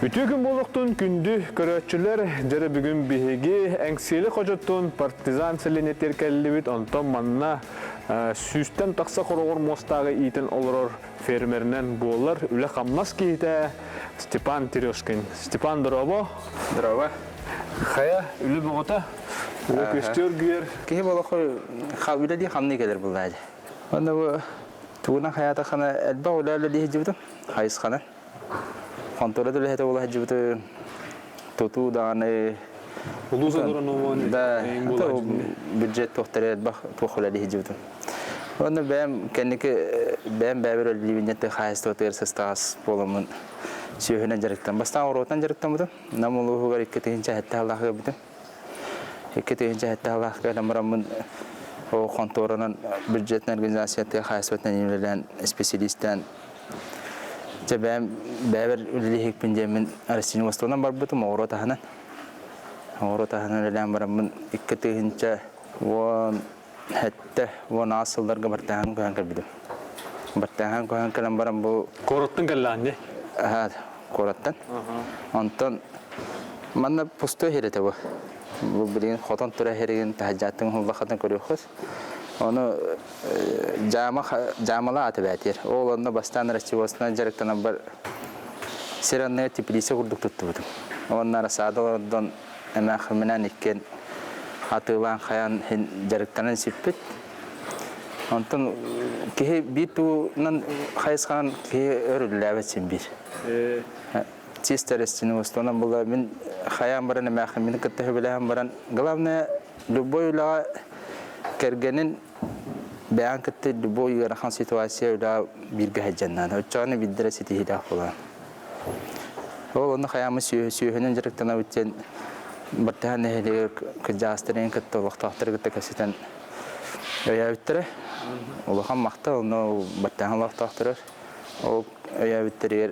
Ütü gün boluqtun gündü körötçüler jere bugün bihigi engseli qojottun partizan selenetler kellibit onton manna süsten taqsa qoroğor mostagı iten oluror fermerinden bollar üle qamnas kiyite Stepan Teryoshkin. Stepan Drobo. Drobo. Xaya üle boğota. Üle köstör güyer. Kehi boluq üle di qamni gelir bulaydı. Onda bu tuğuna hayata xana elba ularla diye jibdim. Hayız xana. Kontrolü de hete ola hacıbıtı tutu dağını Uluza duran oğlanı da budjet tohtere bak tohula diye hacıbıtı. Onda ben beraber öldüğümde hayat tohtere sestas polamın şehirden jarıktan bastan orotan jarıktan budu. Namulu var ikketince hatta Allah'a budu. İkketince hatta Allah'a namramın o kontrolün budjetten organizasyonda hayatından yönelen spesialistten ben beraber ülkehik pinjamin arasini wastonan barbutum oro tahanan ölen baramın ikketince won hatta won asıllarga bartahan koyan kalbidim bartahan koyan kalam baram bu Korottun kallandı. Ha korottan ondan manna posto herete bu bilin xoton tura heregen tahajjatın hullaqatan koruyoruz onu camala atıbətir. Oğlanına bastan raçivosuna jarıktan bar siranne tiplise kurduk tuttum. Onlar sadalardan emeğimden ikken atılan kayan jarıktanın sipit. Ondan ki bir tu'nun hayıskan ki örüllevetsin bir. Çisteresini ustanan bula min kayan baran emeğimden kıttı bilen baran. Главное любой kergenin beyan kıttı bu yarahan situasiyada bir gahcannan. Uçağını bildiresi hilah falan. Onun hayamı sühünün jarıktana uçen bartahan nehli kıcastırın kıttı vaktahtır kıttı kasiten öya bittere. Uluhan makta onu bartahan vaktahtırır. O öya bittere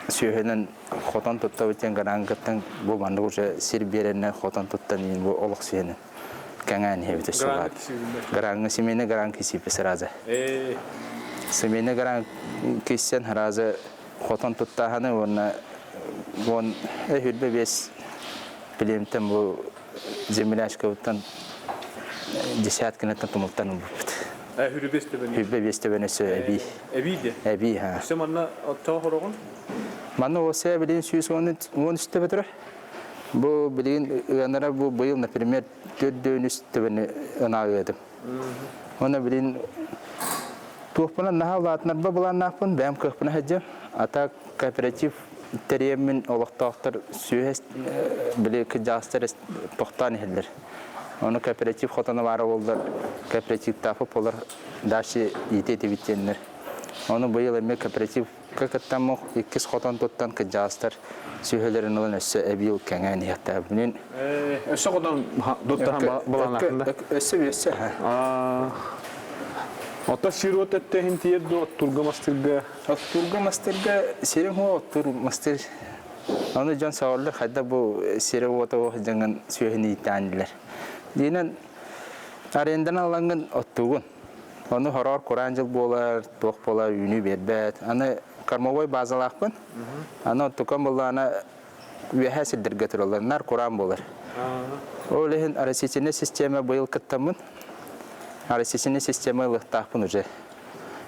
sühünün xotan tutta uçen garan kıttın bu bandı uça sirbiyerenine xotan tuttan bu oluk sühünün. Kangan hebe tesulat. Garang simene garang kisi peseraza. Simene garang kisian haraza khoton tuttahane wonna won hüdbe bes bilimten bu zemilaş kavtan cisat kınatan tumultan ubut. Hüdbe beste beni. Hüdbe beste beni söyle Ebi de. Ebi ha. İşte manna attağı horoğun. Manna o sebebilin süs onu işte betre. Bu bilin yanlara bu yıl например dönüş tebeni anağıdım. Ona bilin tuhpana naha vatnar babalan napın benim kahpına hacı ata kooperatif teriyemin olaqtaqtır sühes bile kıcastır toxtan heller. Onu kooperatif xotana var oldular. Kooperatif tapıp olur daşı yite bitkenler. Onu bu yıl emek kooperatif kakattamı ikiz xotan tuttan kıcastır sühelerin olan ebil kangan hatta bunun Öse qodan tuttan balan hakkında. Öse ha. Ota sirot ettehin tiyerdo turga mastirga. Turga mastirga sirin ho tur mastir. Onu jan sağırlı hatta bu sirin ota o jangan süheni tandiler. Dinen arendan alangın otugun. Onu horor Kur'ancıl bolar, toq bolar, ünü berbet. Ana karmavoy bazalaqpın. Ana otukan bolana veha sildirgetirler. Nar Kur'an bolar. Olehin arasisine sisteme bayıl kıttamın. Arasisine sisteme lıhtaqpın uca.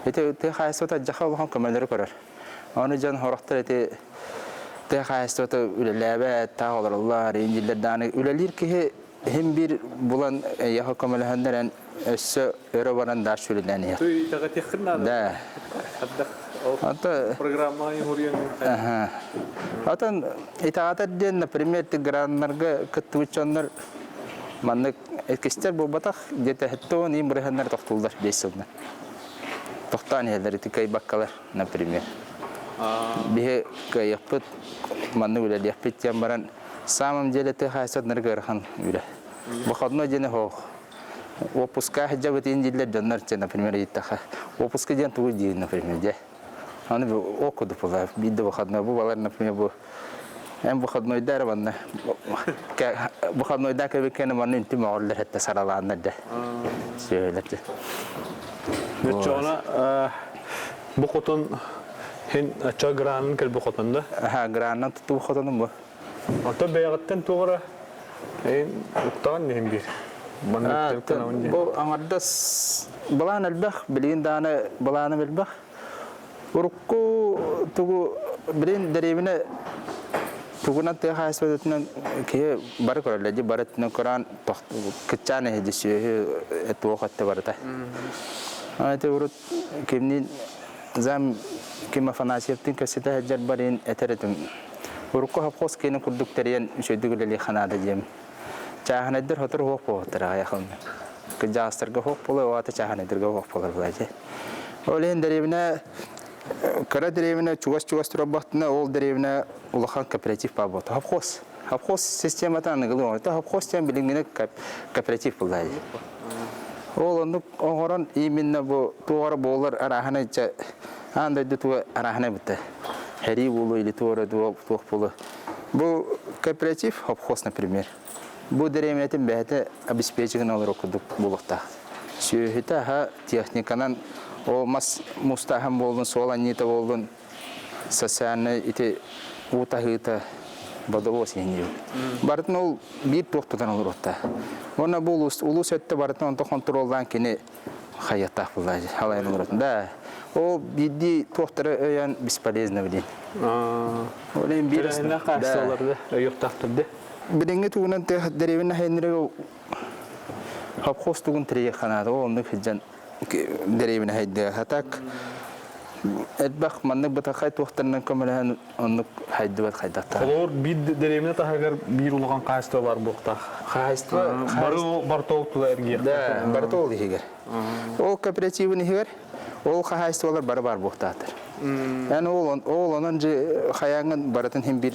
Ete hayasota jaxa olhan kömeleri korar. Onu jan horaqtar ete hayasota ülelebe ta olarlar, incillerden ülelir ki hem bir bulan yaha kömelehenlerin össe örevaran ders söylenen. Tuy taqatiqna da. Hatta programmayı horiyan. Aha. Atan itaat den например granlarga kıttıçanlar manlık etkisler bu batak dete hetto ni mrehenler toxtullar desildi. Toxtan yerleri tikay bakkalar например. Bihe kayıpıt manlı öyle yapıt jambaran samam jelete hasat nergarhan öyle. Bu xadna jene ho. Опуска хажабат инжилер доннар че например итаха. Опуска жан туди например же. Аны окуду пола бидде бахадна бу балар например бу эм бахадной дарванна. Бахадной дака бекене манын тима оллер хатта сараланна да. Söyledi. Нечона bu qotun Хин ача гранын келбе хотанда. Ха граннан туту хотоным бу. Ата бәягаттан тугара. Уктан нем бир. Банны телканавын. Бу аңардас балан албах билген даны баланы билбах. Урукку тугу билен деревине тугунат те хасбетнен ке бар көрөлөдү барытны Коран кычаны хедиси эту хатты барта. Айте урут кимнин зам кима фанасиптин кесете хаджар барин этеретим. Урукку хапкос кени курдуктерен шөйдүгүлели ханада жем. Чаханадыр хотор хок потра яхын. Кыжастырга хок боло вата чаханадырга хок боло булажы. Олен деревине кара деревине чугас турабатына ол деревине улахан кооператив бабот. Хапкос систематан гылы. Та хапкос тем билингене кооператив булажы. Ол ону оңорон именно бу тугара болар арахана ча анда дуту арахана бите. Хери болу или тугара тук болу. Бу кооператив хапкос, например. Бу деревинетин бәһәте обеспечиген алыр окудук булыкта. Сүйһите ха техниканан о мустахам болдун, соланита болдун. Сасаны ите утахыта бадовос еңгеу. Бартын ол бир тоқтудан алыр отта. Оны бұл улус өтті бартын онты контролдан кені хайаттақ бұлайды. Халайын ұратын. Да, ол бидді тоқтары өйен бесполезно білейін. Олайын бірісін. Түрәйіне қашты оларды өйіқтақтырды. Биденге тугунан деревин хайныры хапхос тугун тирее ханада онны хиджан деревин хайды хатак эдбах манны бутакай тохтарнан көмөлөн онны хайды бат хайдакта. Олор бир деревине тахагар бир улган кайсты бар букта. Кайсты бартокту эрге. Да, бартол дигер. Ол кооперативин хигер. Ол кайсты олар бар буктатыр. Yani oğlanın hayangın baratın hem bir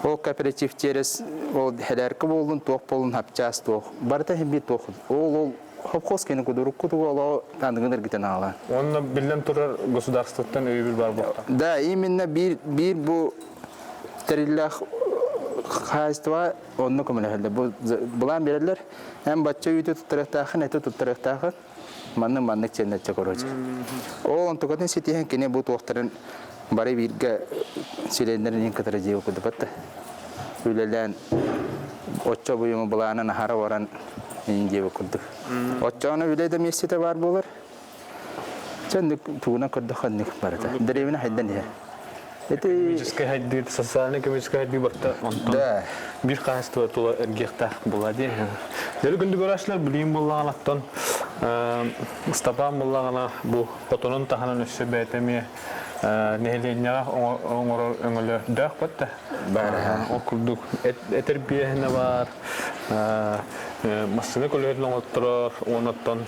o kooperatif teres o helerki bolun toq bolun hapças toq barata hem bir toq o hopkos kene kuduruk kutu ola tandığındır giten alan. Onunla bilden turar государствоттан öbür бар букта. Da именно bir bu terillah haystva onu komünelde bu bulan verirler hem batça yütü tuttaraktağın eti tuttaraktağın manlık cennetçe korucu. O ontukatın sitiyen kene bu toqtarın bari birge silenlerin en kadar cevap kudu batta. Ülelen oçça buyumu bulanın hara varan en cevap kudu. Oçça ona ülede mescide var bolar. Çendik tuğuna kudu xannik barata. Derevine haydan ya. Экономическая хайды, социально-экономическая хайды бакта. Да. Бир кайсты тула эргехтах булади. Дел күндү көрәшләр билим булган аттан Стапан булгана бу котонун таханын өссө бәйтеме нехленяга оңор өңөлө дак батта. Бар. Окурдук этербиене бар. Масына көлөрлөң оттурар, онаттан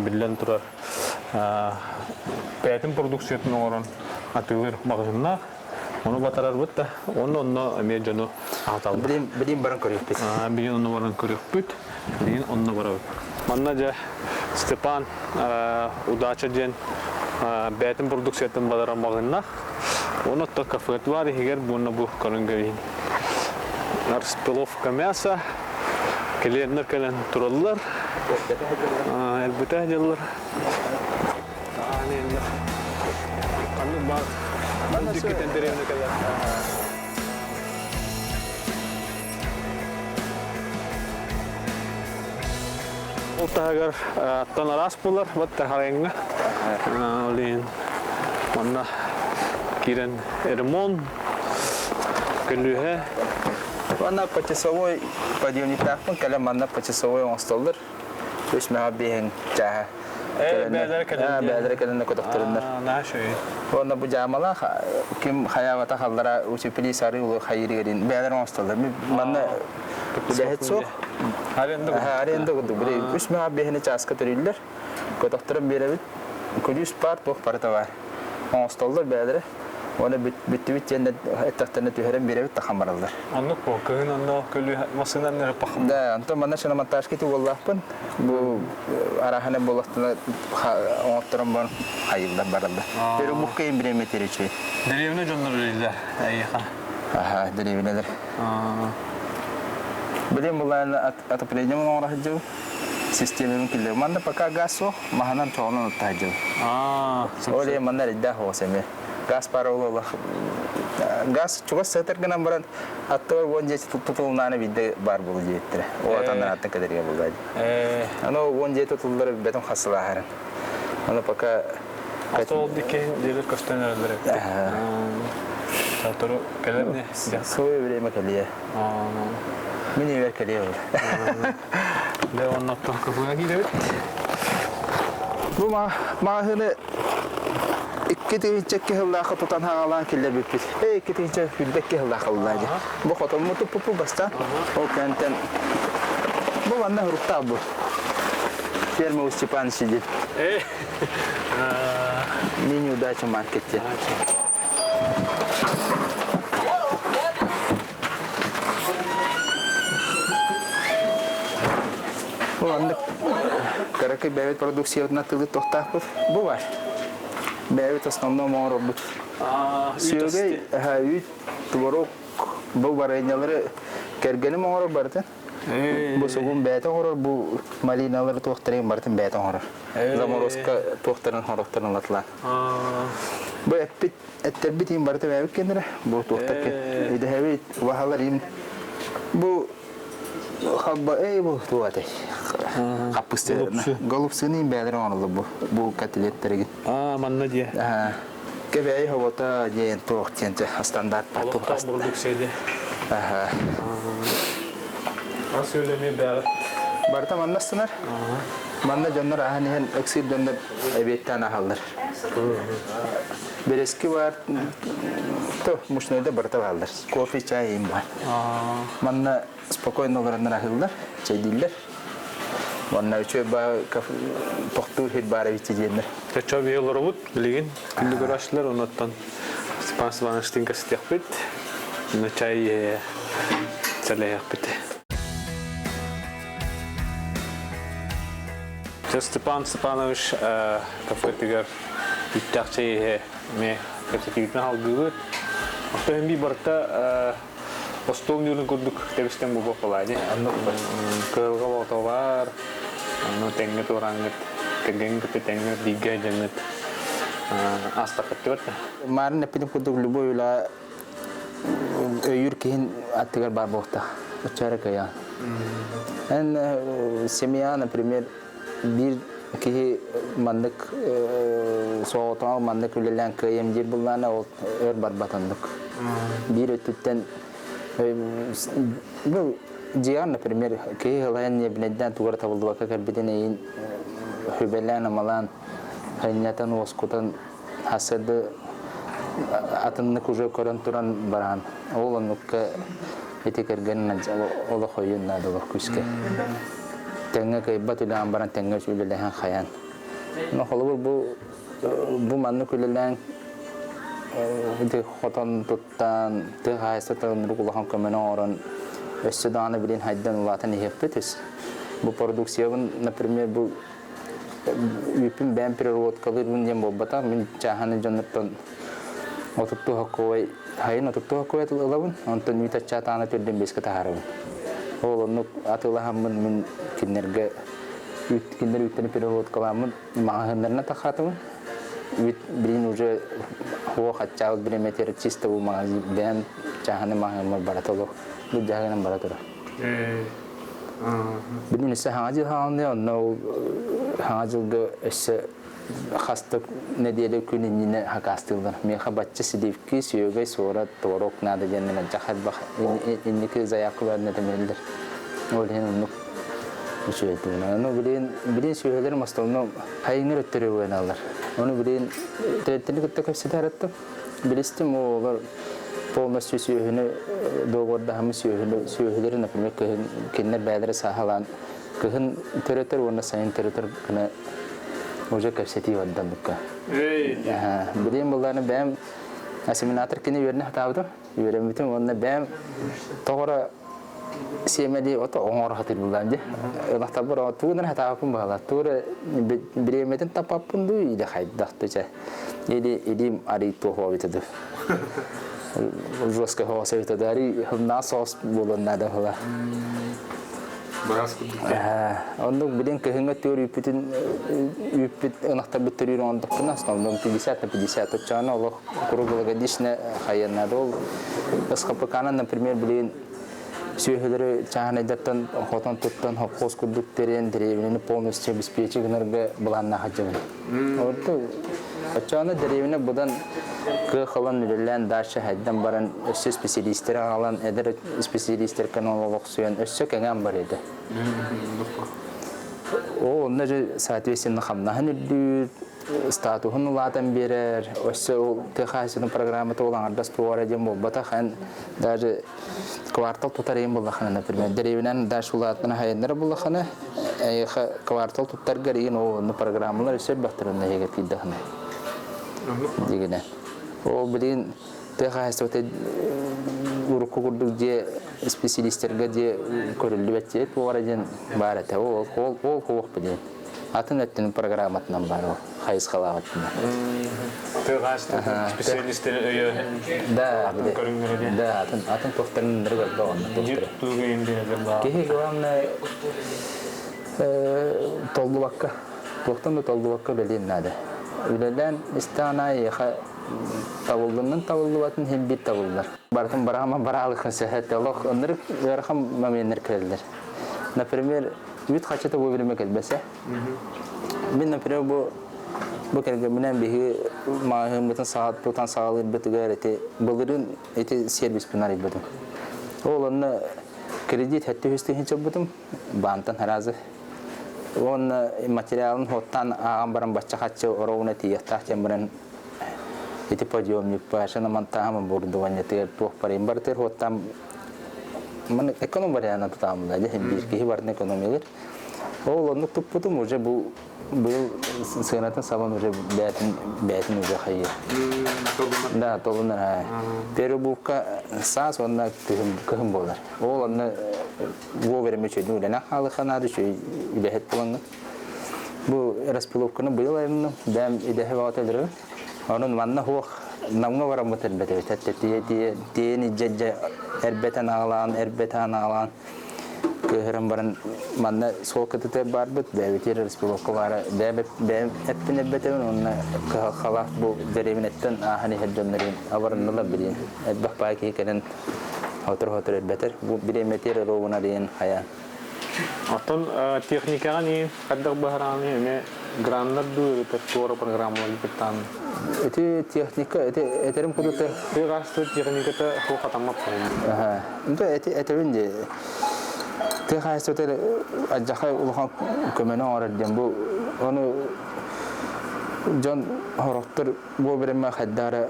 билен турар. Бәйтем продукциятын оңорон атылыр магазинна. Onu batarar butta. Onu amejano ataldı. Bilim baran körüp bit. Bilin onu baran körüp bit. Bilin onu baran. Mannaca Stepan удача ден бәйтем продукциятын бадара магазинна. Onu da kafet var higer bunu bu karıngayın. Распиловка мяса. Клиенттер кален тураллар. Elbette hediyeler. Kanlı bak. Ben dikkaten derevine kadar. Oltahagar tanah raspular, batter harengga. Olin mana kiren ermon kelühe. Mana почасовой подъемник тахпын, кәлі манна почасовой оңстолдыр. Үш мәға бейін жағы. Бәдәрі кәлінді көтіқтіріндір. Оны бұ жамала, кім хаявата қалдара өчепілі сары ұлы хайыры керін. Бәдәрі оңстолдыр. Манна бәхет соқ. Аренді күді. Үш мәға бейіні часқа түрілдір. Көтіқтірін беребіт. Күліс бар, тоқ парыта бар. Оңстолдыр бәдәрі. Onu bitti cennet etrafında tüherem birebit takamaralar. Anlık bu. Köyün onda kölü masından nere bakım. Da, anto mana şuna montaj kiti wallahpun. Bu arahane bolaqtına oğutturan bon hayırda baralda. Pero mukkayım bireme terçi. Derevine jonlar öyle. Ayha. Aha, derevineler. Bilem bulan atapelenya mengorahjo. Sistemin killer. Manda pakai gaso, mahanan çoğunun otajjo. Oleh mana lidah hoseme. газ паролы газ чугас сетер гана баран аттор вонже тутулнаны бидде бар бул жеттер. О атандан аттан кадерге булды. Аны вонже тутулдары бетон хасылаһарын. Аны пока Автолдыке делер көстөнөрлөр. Татыру келерне. Сой время келе. Мини вер келе. Де онна токуга килебит. Бу мағыны икки тегинчекке хыллаақы тұтан хағалан келер біппіт. Икки тегинчек хүлбекке хыллаақы ұллайды. Бұ қотын мұты пұпу баста. Ол кәнтен бұл ванна хұрықта бұл. Ферма у Степана сидит. Мини-удача маркетте. Бұл ванна каракай бәвет продукциясына тылы тоқтақ бұл. Бұл бар. Бәвет основном моңыр бұл. Сүйегей үйт, творог, бұл барайнялары кәргені моңыр барды. Бұл соғын бәйті ғорыр, бұл малиналары тоқтырын бардың бәйті ғорыр. Заморозка тоқтырын ғорықтырын латылан. Бұл әттер бітейін барды бәйбік кендірі. Бұл тоқтар кен. Еді әбейт вағалар ем. Бұл қабба бұл туғатай. Қаппысты. Голубсыны бәдірі ғорылы бұл кәтілеттереген. Манна дия. Кәбәйі ғавата дейін тоқ тенті стандарт бар тоқасты. Аз сөйлеме бәрі. Барта манна сынар. Манна жоннар аханehen өксір жоннар әбеттен ахалдар. Берески бар. То мушнойда барта балдар. Кофе, чай им бар. Манна спокойно оларындар ахылдар, чай дилдер. Манна өчө ба тоқтур хет бары битти дейдер. Течо бейолар бұд, білеген. Күнді көрашылар, оныттан Степан Степановичтің кәсітек бет. Чай сәләйек бет. Степан Степанович кафетігер үттәқчейі ме кәсетігітін халгығыт. Оқтығын бей барта остол нүрін көрдік тәбістен бұл болайды. Кылға болталар, тәңгіт ораңғыт, кәген күтті тәңгіт, дейге жәңгіт астақ күтті бәрті. Марын әппетін көрдік любой ұла өйір кейін аттығар бар болта. Ұчары каян. Семья, например, bir ki mandık soğutan mandık ülelen kıyımcı bulana barbatandık. Bir ötütten bu ciğer например ki halayan nebneden tuğra tabuldu baka karbiden eyin hübelen amalan haynatan oskutan hasadı atınlık ucu koran turan baran oğlanlıkka etekergenin ola koyun nadılı küske. Tengah ke ibat udah ambaran tengah sudah lehan khayan. No kalau bu mana kulilan di khotan tutan terhai setan rukulah kemana orang Sudan berin hajdan latan ihpetis. Bu produksi pun, например, bu ipin ben perut kalau pun yang bobata mencahan jonathan otot tu hakoi hain otot tu hakoi tu lawan untuk minta catatan itu dembes ketaharan. Oh, nuk atulah hamman min kinerga kinder utani perut kalamun mahandarna tak khatam berin uja huwa kacau berin meter cista bu magazi ben cahane mahamar baratolo lu jahanan baratolo. Berin sehangaji hangne no hangajul ge esse khastak nediyede kunin yine hakastıldan. Meha bacca sidivki siyogay sonra torok nada jennena jahat bah inniki zayaklar ne demelir. Olhen onu uçuyetuna. Onu bilin siyogaylar mastalno haynır ötterevenalar. Onu bilin tretini kıtta kapsidarattı. Bilistim o polностью siyogayını doğurda hamı siyogayları например kinler bədere sahalan kıhın tereter ona sayın tereter kana уже капсети ваддан дукка. Билим булларны бәм ассимилятор кини верне хатабды. Веремитим онны бәм тогора семеди ото оңор хатыр булланды. Лахтабыр тугын хатабын бала. Тугы биреметин тапаппын ду иде хайдактыча. Иди ари тоховитды. Жестко хосовитды. Ари насос булын нада хала. Барас Ондук билен кыһыңа төр үппит ынахтар биттер ондуккына основном 50 на 50 отчана олох круглогодичная хаяннады ол СХПК-нан, например, билен сүйхелері чағанайдаттан хотан туттан хопқос күрдіктерін деревінені полностью обеспечигінерге бұланна хачығын. Орды отчаны деревіне бұдан кықылан үлілен дашы хайдан баран өссі специалистері алан әдір специалистер каналолық сүйен өссі кәңен бар еді. О, онда же соответственно қамнағын үлдір, статуғын ұлатын берер, өссі тқасының программаты олан ардас туар әден бол. Бата қан даже квартал тұтар ең болақаны, например. Деревінен даш ұлатына хайынлары болақаны, квартал тұттар ғареген оғыны программалар өсер бақтырына егер кейдіғыны. Дегені. Ол білген тқасы өте ұрыққы күрдік де специалистерге де көрілді бәтте ет олар әден бар әті. Ол қоғық білген. Атын өттінің программатынан бар ол, қайыз қалағатында. Тығасты специалистер өйі Да, көріңдері де? да, атын тоқтарының бір көрді оғында. Деп тұғы емдерді бар? Кеге главное толдубакка. Тоқтан да толдубакка білейін нады. Үлелен істіғана еға табылдының табылдыбатын хем бит табылдар. Бартын барама баралықын сәхетті олық ұндырық өріқам мәменлер кірелдер. Например, үт қачаты бұл біліме кәлбәсі. Мен, например, бұл кәлгімінен бейі мағығым бұтын сағат, тұтан сағалыр бұтығар әте бұлырын әте сервис пінар ебідім. Ол оны кредит әтті өстігін чөп бұтым, бантан харазы. Оны материалын хоттан ағам баран бача қатшы орауына тияқтақ тен баран әте подъемник башына мантағамын бұрдуған әтігер туқ барайын бартыр хоттан эконом варианты тұтамында, әден бір кейі бардың экономиялар. Ол оны тұп бұтым уже бұл сығынатын сабан уже бәтін уже қайыр. Да, толыныр. Перебувка сас онына күхім болар. Ол оны өверіме чөйдің үләне қалықанады, чөй үләхет болаңы. Бұл распиловканы бұйыл айымның бәм едәхі бағатылыры. Оның манна хоқ намға барам бұтыр бәті. Тәтті дейіні жәджә әрбәтен ағалан, Көхірім барын манна сол кітіті бар бұд, бәбетер республика бары әппін әббәтемін, онына қалақ бұл дәревін әттін ағаны әджамнарин аварыннылар білейін. Әдбақ бағы кейкерін отыр әббәтер, бұл білеймәтер ровына дейін қая. Атын техникаға не қаддық бағыраны әме грандар ду туара программалар кеттан. Өте техника, әтерім құдыты. Тығасты техниката хоқ атамап қойын. Әтерін де Тегайсы өтелі әджақай ұлған көмені оңырден бұл. Оны жон ғырықтыр бұл біріме қайдары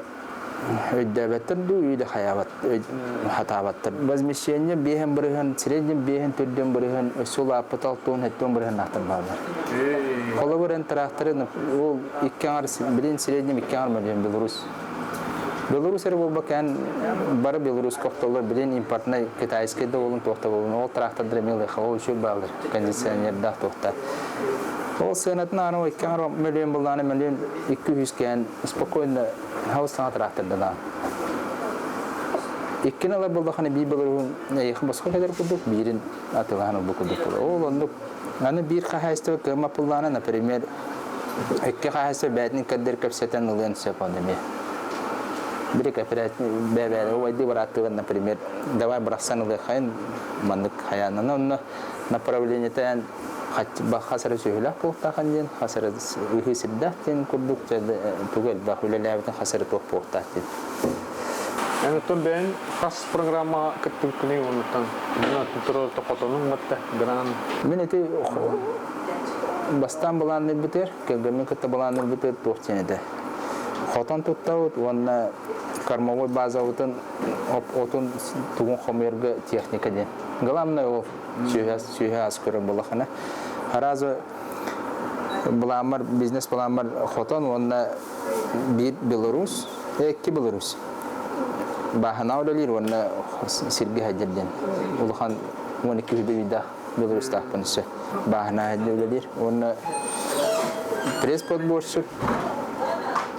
өйдәбәттір ду үйді хатабаттыр. Базмешенне бейхен бірігін, среден бейхен түрден бірігін, өсіл апытал туын әттен бірігін ақтыр бағдар. Қолы бірін тұрақтыры, ол білен среден 2 миллион Беларусь. Беларусь әрі бұл бәкән бары Беларусь қоқтолы білен импортына китайскайда олың тоқта болын. Ол тұрақтадыр емелі қауыл шөл бағылыр, кондиционерді тоқта. Ол сығынатын аны 2 миллион болғаны миллион 200 кән спокойно хаустаңа тұрақтырды да. Еккен алар болдақаны бей болырын еқін басқа кәдер күдік, бейрін атылғаны бұл күдік болды. Ол ондық, аны бір қағайсты көмап болғаны, например, 2 қағайсты бәтінің кәдер көпсетен ұлын сөп ондыме. Бір кооператив бәбәрі, ойды бараттығын, например, давай бірақсан ұлы қайын, мандық қаянын, оны направлениетен қасыры сөйләк болықтақын ден, қасыры үйі сірдақ ден күрдік, түгел бақ өлелі әбітін қасыры тоқ болықтақ ден. Әнеттен бәйін қас программа күттің күней оныттан, бұна тұтыры тоқотының бұтты, гран. Мен әте бастан бұланыр бітер, кәлгімен күтті бұланыр бітер тоқтен еді. Хотан тұттауыт, онына кормовой база отын туғын қомергі техника ден. Главное ол сүйе аскөрі болақына. Харазы бұламар, бизнес бұламар хотан, онына бір Беларусь, 2 Беларусь. Бахана олалыр, онына сирге хәдерден. Олыған 12 бейді Беларусь тақпынысы. Бахана хәдер олалыр, онына пресс-подборщик.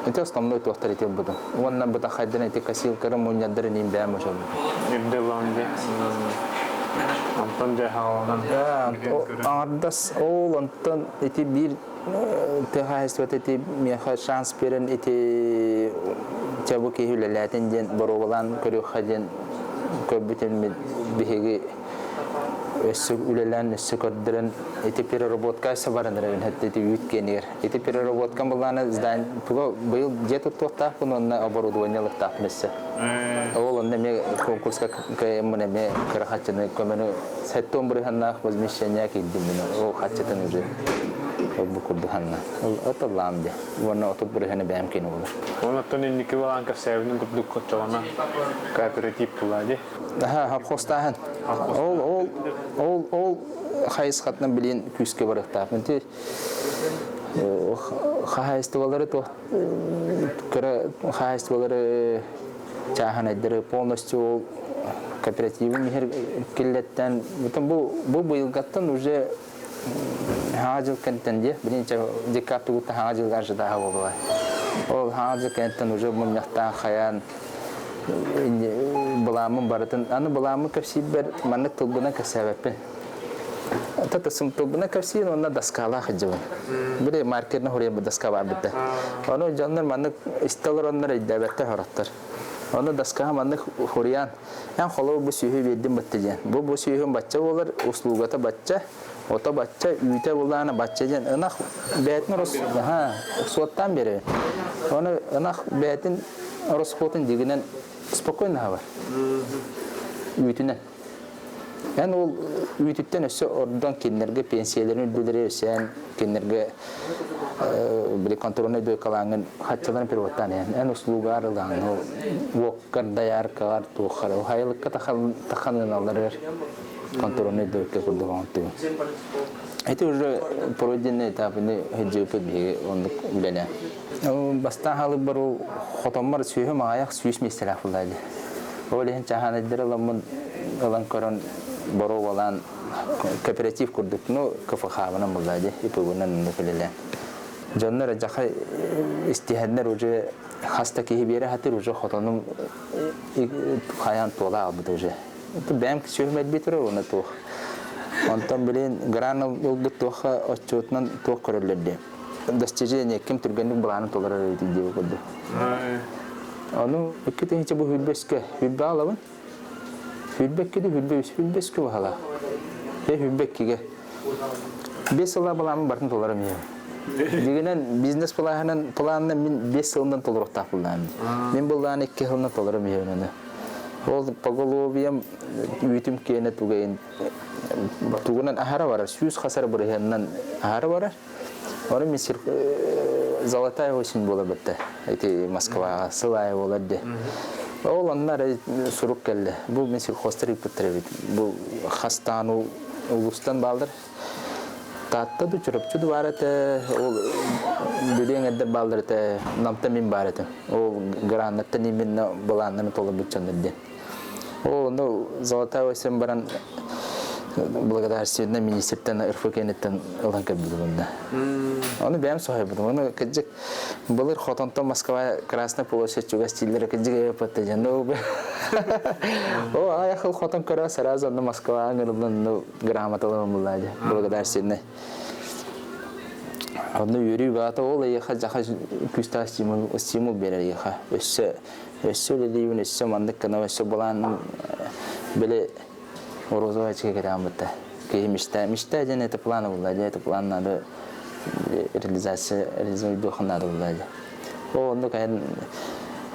Это основной авторитет буду. Он нам будет ходить на эти косилкары, мы не дарим им бෑм уже. Ибде ванде. Антон жайхалынан. Ардас ол антон эти бир тахайстват эти меха шанс берен эти чабу кехүлеләтен ден боровалан көрөхаден көбүтен биһиги өссү үлелән өссү көрдөрөн эти переработка сабарындырын хәтта эти үткенер эти переработка буланы здан туга быйыл где-то тота кунонна оборудование лыктапмысы ол онда ме конкурска кемне ме карахачны көмөнү сеттон бурганнах возмещение киддимин ол хачтан уже bu kurduhanna otalamde wona otot burhane bam kin olur Ona tonin nikiwalan ka sevinin kurduk koçana kooperatif buladı. Ha hostahan ол хайс хатна билен күскө баракта менти хайстывалары то кара хайстывалары чаханайдыры полностью кооперативы мехер киллеттен бу быйылгаттан уже Хажил кентенде, биринче декабрь гутта хажил гаржда хавла. Ол хажил кентен уже муньяхта хаян буламын баратын. Аны буламын капсибер маннык тулбуна касабаппен. Татасым тулбуна капсин онна даскала хаҗыбы. Бире маркетна хория даска бар битте. Аны жаннар маннык исталар оннар идәбәттә хараттар. Аны даска маннык хориян. Ян холо бу сүйе бердим биттеген. Бу сүйе бачча болар, услугата бачча. Ota bacca üyte bulana baccacan ınak beytin soğuttan beri. Onu ınak beytin roskotun diginen spokojno var. Üytünden. Yani o üytütten öse oradan kendilerine pensiyelerini ödülürsen kendilerine bir kontrolüne dökalanın hatçaların pervatan yani usluga arılan o vokkar dayar kar tuğar o hayırlıkka takanın alırır. Kontrolünü dökle kurdu kanıtı. Itu уже projenin etapını hecep bir onluk bilene. Bastan halı baru xotomar sühüm ayak süyüş mesela fulaydı. Öyle çahan edere lamın alan karan baru olan kooperatif kurduk. No kafa havana mulaydı. İpi bunun nefilele. Canlar acaka istihadlar уже hasta ki bir hatır уже xotonum kayan tola aldı уже. Itu bank sühmet bitir onu tuh. Ondan bilen gran oldu tuh açıtnan tuh körüldü. Достижение kim türgenlik bulanı tolara diye oldu. Onu ikide hiç bu hülbeske hülbe alavın. Hülbek de hülbeske hala. Ve hülbek ki. Beş yılda bulanı barın tolara mı? Diginen biznes planını min 5 yıldan tolara tapılan. Min bulanı 2 yıldan tolara mı yani? Ол поголовьем үйтім кені тугайын тугынан ахара барар, сүйіз қасар бұрыхеннан ахара барар. Оны мен золотая осень бола бітті. Әйті Москваға сылайы болады. Ол оннар сұруқ келді. Бұл мен сельхозтарик біттірі бұл хастану ұлыстан балдыр. Татты дүчіріпчуді бар әті, ол бүлең әдді балдыр әті, намта мен бар әті. Ол гранатты немен бұланын толы бүтчандырды. Ол золотая осень баран благодарственно министртен РФК-неттен ылан кәбілді бұнда. Оны бәйім соғай бұдым. Оны кәджік бұлыр Хотонтон Москва Красный площадь чуға стилдері кәджік әйіпатты жәнді. О, аяқыл Хотон көрі сразу оны Москва аңырылын грамоталығын бұлайды. Благодарственно. Оны үйрі бағата ол аяқа жақа күста стимул берер аяқа. Өссі өлелейін, өссі мандық кіна, өссі бұланын білі розовая чеки там бітті. Кейі мечта және это планы бұлайды. Это план надо реализовать дұқынады бұлайды. Оны кәйін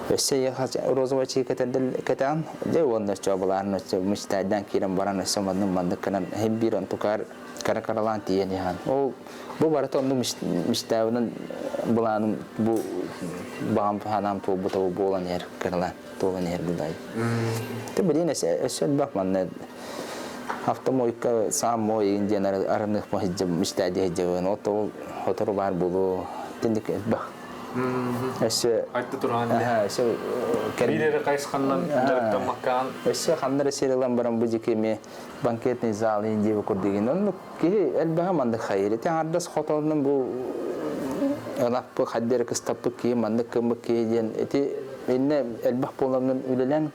өссі аяқа розовая чеки кәтән, де оны өссі бұларын өссі мечтадан кейрін баран өссі мандық кінан хем бір онтукар каракаралан тиен яхан. Bu barata onun müştəvinin bulanın bu bağım hanam tobu tabu bolan yer kırılan tolan yer bulaydı. Tabi yine söyle bakman ne hafta moyka sam moy indian aranık mahicab müştədi hicabın o tabu hotoru var bulu dindik bak. Eşe Aytta turan. Eşe Birileri kayskandan jarıktan makan. Eşe xanlara serilan baran bu jikemi banketni zali indiye kurdigin. Onu ki elbaha mandık hayır. Te ardas xotorunun bu anapı xaddere kıstapı ki mandık kımı ki diyen eti inne elbah polanın ülelen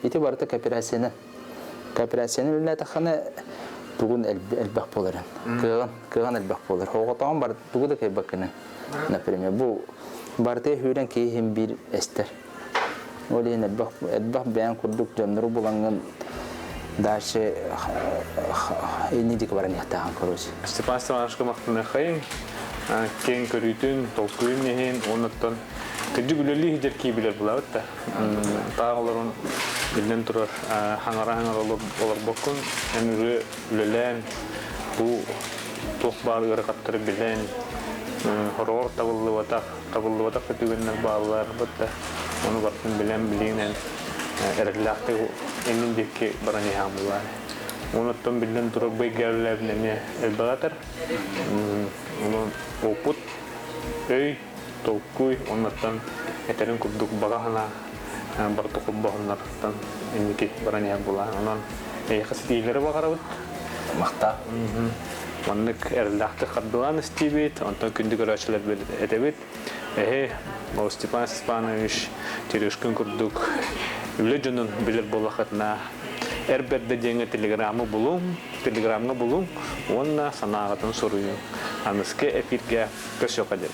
eti barata kooperasyonu Кооперацияны үлнә таханы бүгін әлбәқ боларын. Кыған әлбәқ болар. Хоғатаған бар бүгін да кайбақыны. Например, бұл барты хүйрен кейхен бір әстер. Ол ең әлбәқ бәйін күрдік жоныру боланған дальше енедік баран яқтаған көрөз. Степан Степановичка мақтыны қайын, кен көрүйтін, толкуын нехен, оныттан күнді гүлелі хидер кей білер бұла өтті. Тағыларын білден тұрар, хаңара-хаңар олар бақын, әмірі үлелән, бұл тоқ бар ұрықаттыры білен, хорор табылды батақ көтігіннер бағылар бұтты. Оны бартын білен білігінен әрілақты әміндекке баран ехан бұлар. Оныттан білден тұрар бай гәуләбінен әлбағатыр. Оның опыт, өй, толкуй, оныттан әтерін күрдік бағағына барды құббағынлардан әмеке баран ехан бұлар. Онын әйқы стейлері бағара бұд. Мақта. Онық әрілақты қардылан істейбет, онтан күнді көрәшілер әдебет. Степан Степанович терешкін күрдік үлі жонын білер болақытына әрберді деңі телеграмға бұлың, онына санағатын сұрыйын. Аныске әпирге көсі қадыр.